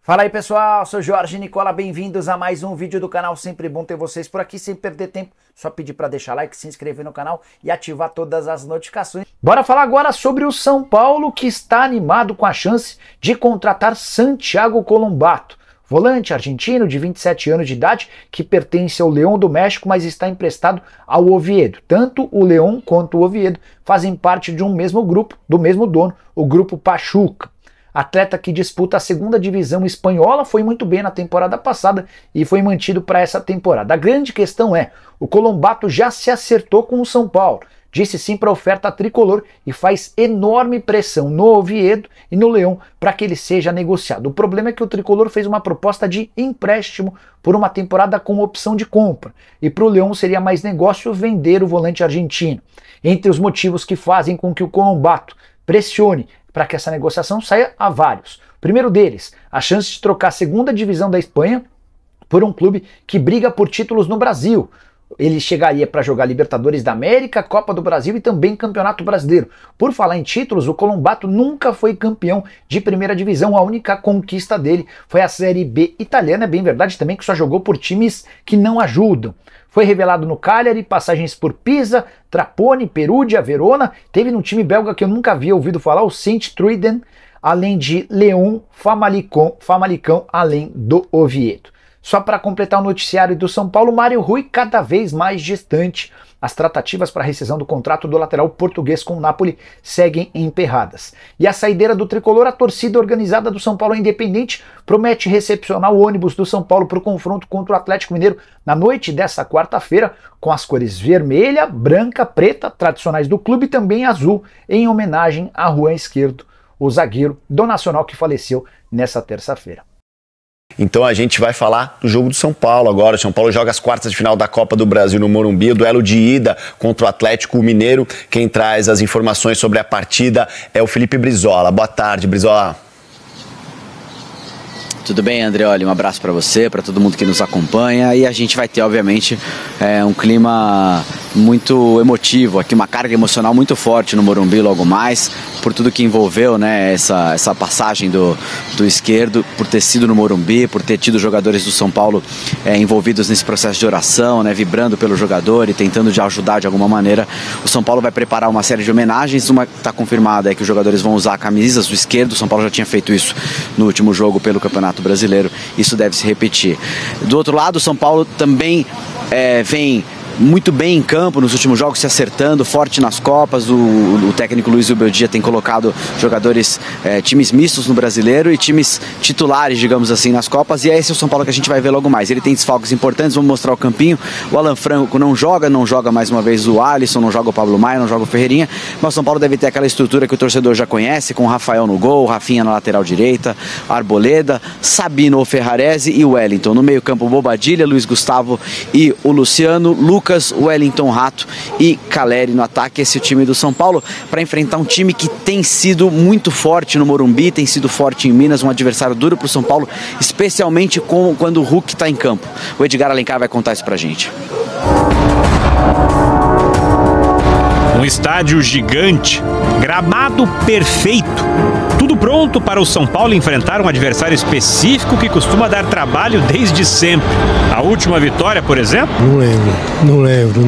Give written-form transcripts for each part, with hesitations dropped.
Fala aí pessoal, sou Jorge Nicola, bem-vindos a mais um vídeo do canal, sempre bom ter vocês por aqui, sem perder tempo, só pedir para deixar like, se inscrever no canal e ativar todas as notificações. Bora falar agora sobre o São Paulo, que está animado com a chance de contratar Santiago Colombato, volante argentino de 27 anos de idade, que pertence ao León do México, mas está emprestado ao Oviedo. Tanto o León quanto o Oviedo fazem parte de um mesmo grupo, do mesmo dono, o Grupo Pachuca. Atleta que disputa a segunda divisão espanhola, foi muito bem na temporada passada e foi mantido para essa temporada. A grande questão é, o Colombato já se acertou com o São Paulo, disse sim para a oferta tricolor e faz enorme pressão no Oviedo e no León para que ele seja negociado. O problema é que o tricolor fez uma proposta de empréstimo por uma temporada com opção de compra e para o León seria mais negócio vender o volante argentino. Entre os motivos que fazem com que o Colombato pressione para que essa negociação saia, há vários. O primeiro deles, a chance de trocar a segunda divisão da Espanha por um clube que briga por títulos no Brasil. Ele chegaria para jogar Libertadores da América, Copa do Brasil e também Campeonato Brasileiro. Por falar em títulos, o Colombato nunca foi campeão de primeira divisão. A única conquista dele foi a Série B italiana. É bem verdade também que só jogou por times que não ajudam. Foi revelado no Cagliari, passagens por Pisa, Trapani, Perugia, Verona. Teve no time belga que eu nunca havia ouvido falar, o Sint-Truiden, além de León, Famalicão, além do Oviedo. Só para completar o noticiário do São Paulo, Mário Rui cada vez mais distante. As tratativas para a rescisão do contrato do lateral português com o Napoli seguem emperradas. E a saideira do tricolor, a torcida organizada do São Paulo Independente, promete recepcionar o ônibus do São Paulo para o confronto contra o Atlético Mineiro na noite dessa quarta-feira, com as cores vermelha, branca, preta, tradicionais do clube, e também azul, em homenagem a Juan Esquerdo, o zagueiro do Nacional que faleceu nessa terça-feira. Então a gente vai falar do jogo do São Paulo agora. O São Paulo joga as quartas de final da Copa do Brasil no Morumbi, o duelo de ida contra o Atlético Mineiro. Quem traz as informações sobre a partida é o Felipe Brizola. Boa tarde, Brizola. Tudo bem, Andreoli? Um abraço para você, para todo mundo que nos acompanha. E a gente vai ter, obviamente, um clima muito emotivo aqui, uma carga emocional muito forte no Morumbi logo mais, por tudo que envolveu, né, essa passagem do Esquerdo, por ter sido no Morumbi, por ter tido jogadores do São Paulo envolvidos nesse processo de oração, né, vibrando pelo jogador e tentando de ajudar de alguma maneira. O São Paulo vai preparar uma série de homenagens. Uma que está confirmada é que os jogadores vão usar camisas do Esquerdo. O São Paulo já tinha feito isso no último jogo pelo Campeonato Brasileiro. Isso deve se repetir. Do outro lado, o São Paulo também vem muito bem em campo nos últimos jogos, se acertando, forte nas Copas. O técnico Luiz Ubeldia tem colocado jogadores, times mistos no Brasileiro e times titulares, digamos assim, nas Copas, e é esse o São Paulo que a gente vai ver logo mais. Ele tem desfalques importantes, vamos mostrar o campinho. O Alan Franco não joga mais uma vez o Alisson, não joga o Pablo Maia, não joga o Ferreirinha, mas o São Paulo deve ter aquela estrutura que o torcedor já conhece, com o Rafael no gol, o Rafinha na lateral direita, Arboleda, Sabino ou Ferrarese e o Wellington. No meio campo, Bobadilha, Luiz Gustavo e o Luciano, Lucas, Wellington, Rato e Caleri no ataque. Esse é o time do São Paulo para enfrentar um time que tem sido muito forte no Morumbi, tem sido forte em Minas, um adversário duro para o São Paulo, especialmente quando o Hulk está em campo. O Edgar Alencar vai contar isso para a gente. Um estádio gigante, gramado perfeito, tudo pronto para o São Paulo enfrentar um adversário específico que costuma dar trabalho desde sempre. A última vitória, por exemplo? Não lembro.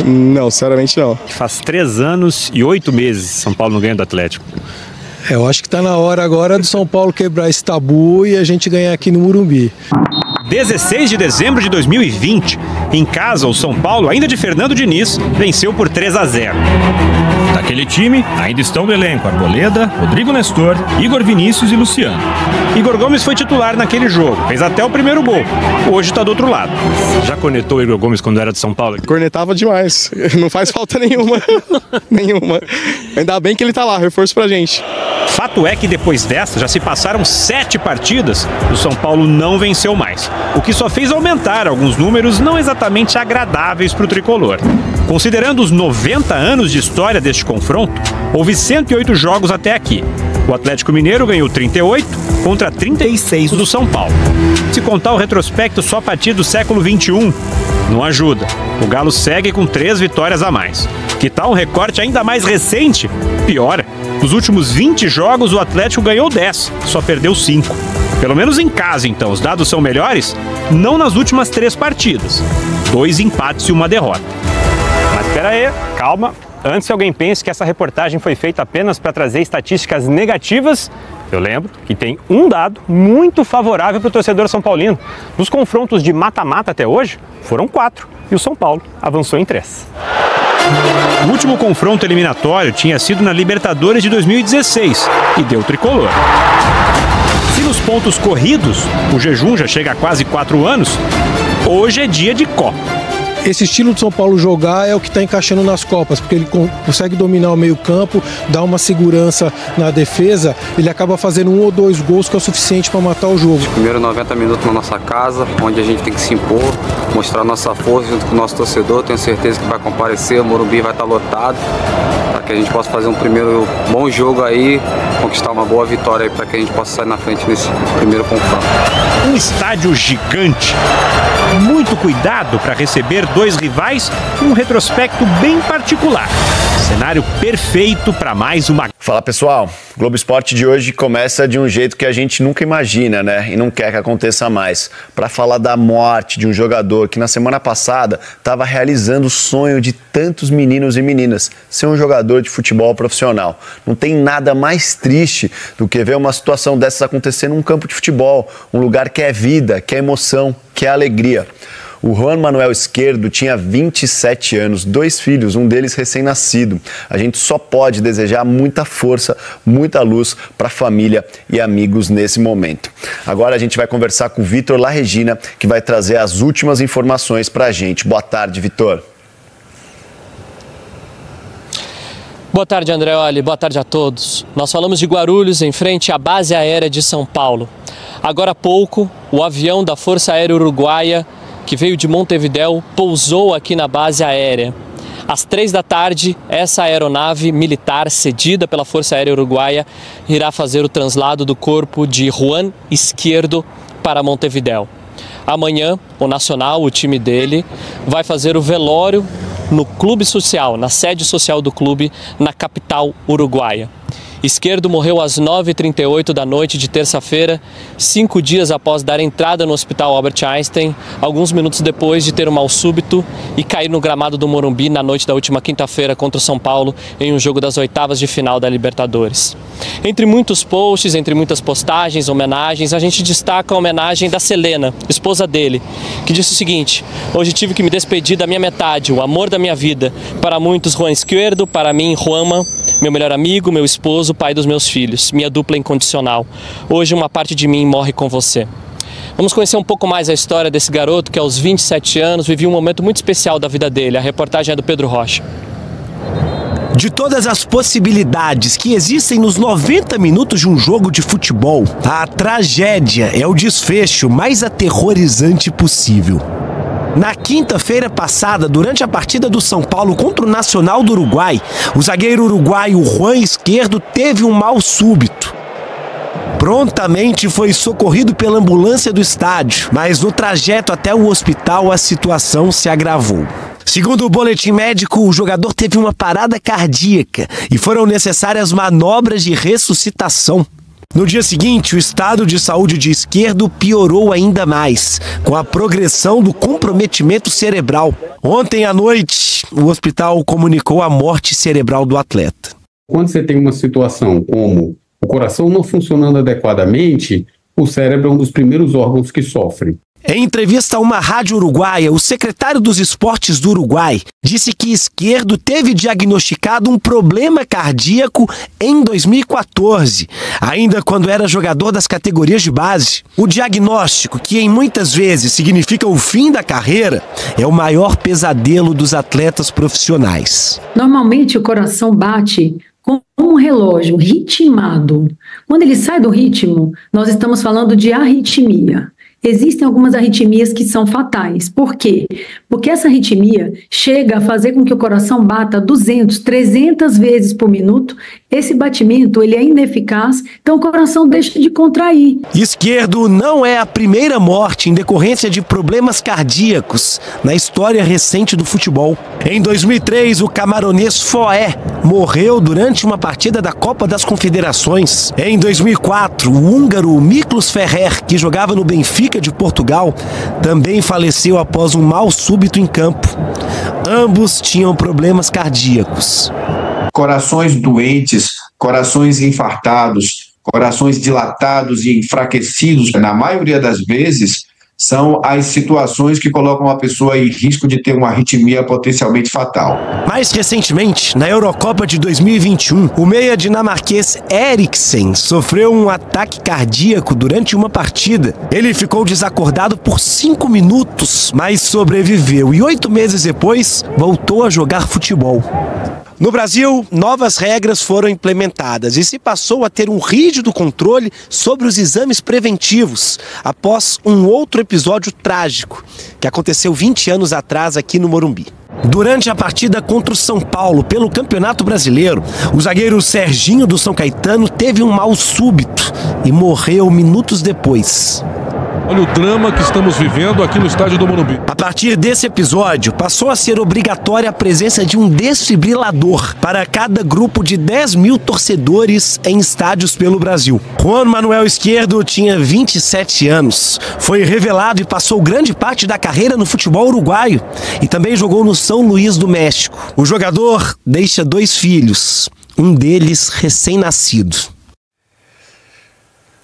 Não, sinceramente não. Faz 3 anos e 8 meses São Paulo não ganha do Atlético. Eu acho que está na hora agora do São Paulo quebrar esse tabu e a gente ganhar aqui no Morumbi. 16 de dezembro de 2020, em casa, o São Paulo, ainda de Fernando Diniz, venceu por 3-0. Daquele time, ainda estão no elenco Arboleda, Rodrigo Nestor, Igor Vinícius e Luciano. Igor Gomes foi titular naquele jogo, fez até o primeiro gol. Hoje está do outro lado. Já cornetou o Igor Gomes quando era de São Paulo? Cornetava demais, não faz falta nenhuma. Ainda bem que ele tá lá, reforço pra gente. Fato é que depois dessa já se passaram 7 partidas e o São Paulo não venceu mais, o que só fez aumentar alguns números não exatamente agradáveis para o tricolor. Considerando os 90 anos de história deste confronto, houve 108 jogos até aqui. O Atlético Mineiro ganhou 38 contra 36 do São Paulo. Se contar o retrospecto só a partir do século XXI, não ajuda. O Galo segue com 3 vitórias a mais. Que tal um recorte ainda mais recente? Pior, nos últimos 20 jogos o Atlético ganhou 10, só perdeu 5. Pelo menos em casa, então, os dados são melhores? Não nas últimas 3 partidas. 2 empates e 1 derrota. Mas espera aí, calma. Antes que alguém pense que essa reportagem foi feita apenas para trazer estatísticas negativas, eu lembro que tem um dado muito favorável para o torcedor são paulino. Nos confrontos de mata-mata até hoje, foram 4 e o São Paulo avançou em 3. O último confronto eliminatório tinha sido na Libertadores de 2016 e deu tricolor. Se nos pontos corridos o jejum já chega a quase 4 anos, hoje é dia de Copa. Esse estilo do São Paulo jogar é o que está encaixando nas Copas, porque ele consegue dominar o meio-campo, dar uma segurança na defesa, ele acaba fazendo 1 ou 2 gols que é o suficiente para matar o jogo. Primeiro 90 minutos na nossa casa, onde a gente tem que se impor, mostrar nossa força junto com o nosso torcedor. Tenho certeza que vai comparecer, o Morumbi vai estar lotado, para que a gente possa fazer um primeiro bom jogo aí, conquistar uma boa vitória aí, para que a gente possa sair na frente nesse primeiro confronto. Um estádio gigante, muito cuidado para receber 2 rivais com um retrospecto bem particular. Cenário perfeito para mais uma... Fala pessoal, o Globo Esporte de hoje começa de um jeito que a gente nunca imagina, né? E não quer que aconteça mais. Para falar da morte de um jogador que na semana passada estava realizando o sonho de tantos meninos e meninas, ser um jogador de futebol profissional. Não tem nada mais triste do que ver uma situação dessas acontecer num campo de futebol, um lugar que é vida, que é emoção, que é alegria. O Juan Manuel Izquierdo tinha 27 anos, 2 filhos, um deles recém-nascido. A gente só pode desejar muita força, muita luz para a família e amigos nesse momento. Agora a gente vai conversar com o Vitor La Regina, que vai trazer as últimas informações para a gente. Boa tarde, Vitor. Boa tarde, Andreoli. Boa tarde a todos. Nós falamos de Guarulhos, em frente à base aérea de São Paulo. Agora há pouco, o avião da Força Aérea Uruguaia, que veio de Montevidéu, pousou aqui na base aérea. Às 3 da tarde, essa aeronave militar cedida pela Força Aérea Uruguaia irá fazer o translado do corpo de Juan Izquierdo para Montevidéu. Amanhã, o Nacional, o time dele, vai fazer o velório no clube social, na sede social do clube, na capital uruguaia. Izquierdo morreu às 9h38 da noite de terça-feira, 5 dias após dar entrada no Hospital Albert Einstein, alguns minutos depois de ter um mal súbito e cair no gramado do Morumbi na noite da última quinta-feira contra o São Paulo em um jogo das 8ª de final da Libertadores. Entre muitos posts, entre muitas postagens, homenagens, a gente destaca a homenagem da Selena, esposa dele, que disse o seguinte: hoje tive que me despedir da minha metade, o amor da minha vida. Para muitos, Juan Izquierdo, para mim, Juanma, meu melhor amigo, meu esposo, pai dos meus filhos, minha dupla incondicional. Hoje uma parte de mim morre com você. Vamos conhecer um pouco mais a história desse garoto que aos 27 anos vivia um momento muito especial da vida dele. A reportagem é do Pedro Rocha. De todas as possibilidades que existem nos 90 minutos de um jogo de futebol, a tragédia é o desfecho mais aterrorizante possível. Na quinta-feira passada, durante a partida do São Paulo contra o Nacional do Uruguai, o zagueiro uruguaio Juan Izquierdo teve um mal súbito. Prontamente foi socorrido pela ambulância do estádio, mas no trajeto até o hospital a situação se agravou. Segundo o boletim médico, o jogador teve uma parada cardíaca e foram necessárias manobras de ressuscitação. No dia seguinte, o estado de saúde de Izquierdo piorou ainda mais, com a progressão do comprometimento cerebral. Ontem à noite, o hospital comunicou a morte cerebral do atleta. Quando você tem uma situação como o coração não funcionando adequadamente, o cérebro é um dos primeiros órgãos que sofre. Em entrevista a uma rádio uruguaia, o secretário dos Esportes do Uruguai disse que Izquierdo teve diagnosticado um problema cardíaco em 2014, ainda quando era jogador das categorias de base. O diagnóstico, que em muitas vezes significa o fim da carreira, é o maior pesadelo dos atletas profissionais. Normalmente o coração bate como um relógio ritmado. Quando ele sai do ritmo, nós estamos falando de arritmia. Existem algumas arritmias que são fatais. Por quê? Porque essa arritmia chega a fazer com que o coração bata 200, 300 vezes por minuto esse batimento ele é ineficaz, então o coração deixa de contrair. Esquerdo não é a primeira morte em decorrência de problemas cardíacos na história recente do futebol. Em 2003, o camaronês Foé morreu durante uma partida da Copa das Confederações. Em 2004, o húngaro Miklos Ferrer, que jogava no Benfica de Portugal, também faleceu após um mal súbito em campo. Ambos tinham problemas cardíacos. Corações doentes, corações infartados, corações dilatados e enfraquecidos, na maioria das vezes, são as situações que colocam a pessoa em risco de ter uma arritmia potencialmente fatal. Mais recentemente, na Eurocopa de 2021, o meia dinamarquês Eriksen sofreu um ataque cardíaco durante uma partida. Ele ficou desacordado por 5 minutos, mas sobreviveu e 8 meses depois voltou a jogar futebol. No Brasil, novas regras foram implementadas e se passou a ter um rígido controle sobre os exames preventivos após um outro episódio trágico que aconteceu 20 anos atrás aqui no Morumbi. Durante a partida contra o São Paulo pelo Campeonato Brasileiro, o zagueiro Serginho do São Caetano teve um mal súbito e morreu minutos depois. Olha o drama que estamos vivendo aqui no estádio do Morumbi. A partir desse episódio, passou a ser obrigatória a presença de um desfibrilador para cada grupo de 10 mil torcedores em estádios pelo Brasil. Juan Manuel Esquerdo tinha 27 anos. Foi revelado e passou grande parte da carreira no futebol uruguaio e também jogou no São Luís do México. O jogador deixa 2 filhos, um deles recém-nascido.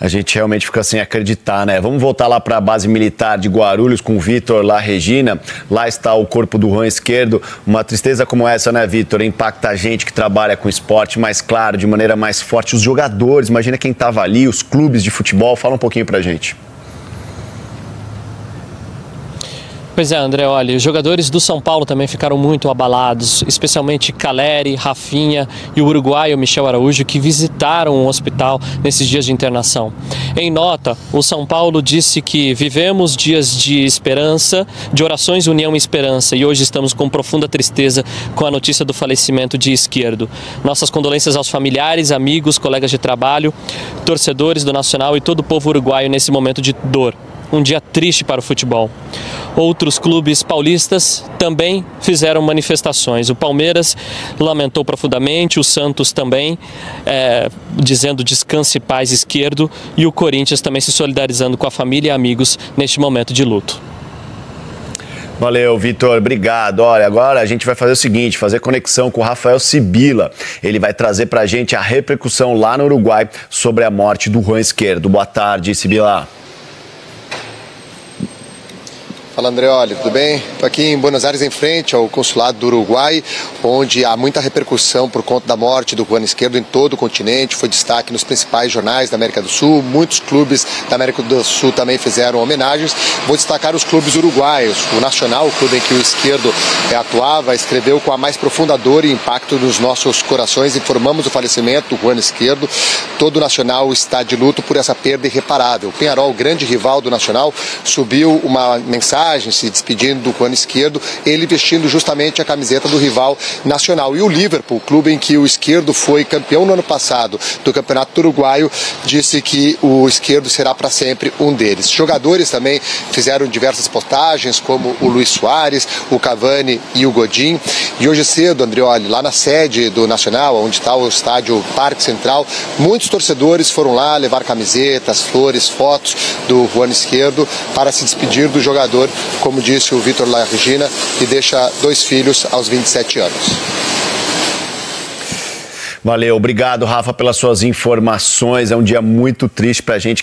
A gente realmente fica sem acreditar, né? Vamos voltar lá para a base militar de Guarulhos com o Vitor lá, Regina. Lá está o corpo do Juan Esquerdo. Uma tristeza como essa, né, Vitor? Impacta a gente que trabalha com esporte, mas claro, de maneira mais forte, os jogadores. Imagina quem estava ali, os clubes de futebol. Fala um pouquinho pra gente. Pois é, André, olha, os jogadores do São Paulo também ficaram muito abalados, especialmente Caleri, Rafinha e o uruguaio Michel Araújo, que visitaram o hospital nesses dias de internação. Em nota, o São Paulo disse que vivemos dias de esperança, de orações, união e esperança, e hoje estamos com profunda tristeza com a notícia do falecimento de Esquerdo. Nossas condolências aos familiares, amigos, colegas de trabalho, torcedores do Nacional e todo o povo uruguaio nesse momento de dor. Um dia triste para o futebol. Outros clubes paulistas também fizeram manifestações. O Palmeiras lamentou profundamente, o Santos também, dizendo descanse e paz Esquerdo, e o Corinthians também se solidarizando com a família e amigos neste momento de luto. Valeu, Vitor, obrigado. Olha, agora a gente vai fazer o seguinte, fazer conexão com o Rafael Sibila. Ele vai trazer pra gente a repercussão lá no Uruguai sobre a morte do Juan Esquerdo. Boa tarde, Sibila. Fala, Andreoli, tudo bem? Estou aqui em Buenos Aires, em frente ao consulado do Uruguai, onde há muita repercussão por conta da morte do Juan Esquerdo em todo o continente. Foi destaque nos principais jornais da América do Sul. Muitos clubes da América do Sul também fizeram homenagens. Vou destacar os clubes uruguaios. O Nacional, o clube em que o Esquerdo atuava, escreveu com a mais profunda dor e impacto nos nossos corações. Informamos o falecimento do Juan Esquerdo. Todo o Nacional está de luto por essa perda irreparável. O Peñarol, grande rival do Nacional, subiu uma mensagem se despedindo do Juan Esquerdo, ele vestindo justamente a camiseta do rival Nacional. E o Liverpool, o clube em que o Esquerdo foi campeão no ano passado do Campeonato Uruguaio, disse que o Esquerdo será para sempre um deles. Jogadores também fizeram diversas postagens, como o Luis Soares, o Cavani e o Godin. E hoje cedo, Andreoli, lá na sede do Nacional, onde está o estádio Parque Central, muitos torcedores foram lá levar camisetas, flores, fotos do Juan Esquerdo para se despedir do jogador, como disse o Vitor La Regina, que deixa 2 filhos aos 27 anos. Valeu, obrigado, Rafa, pelas suas informações. É um dia muito triste pra gente.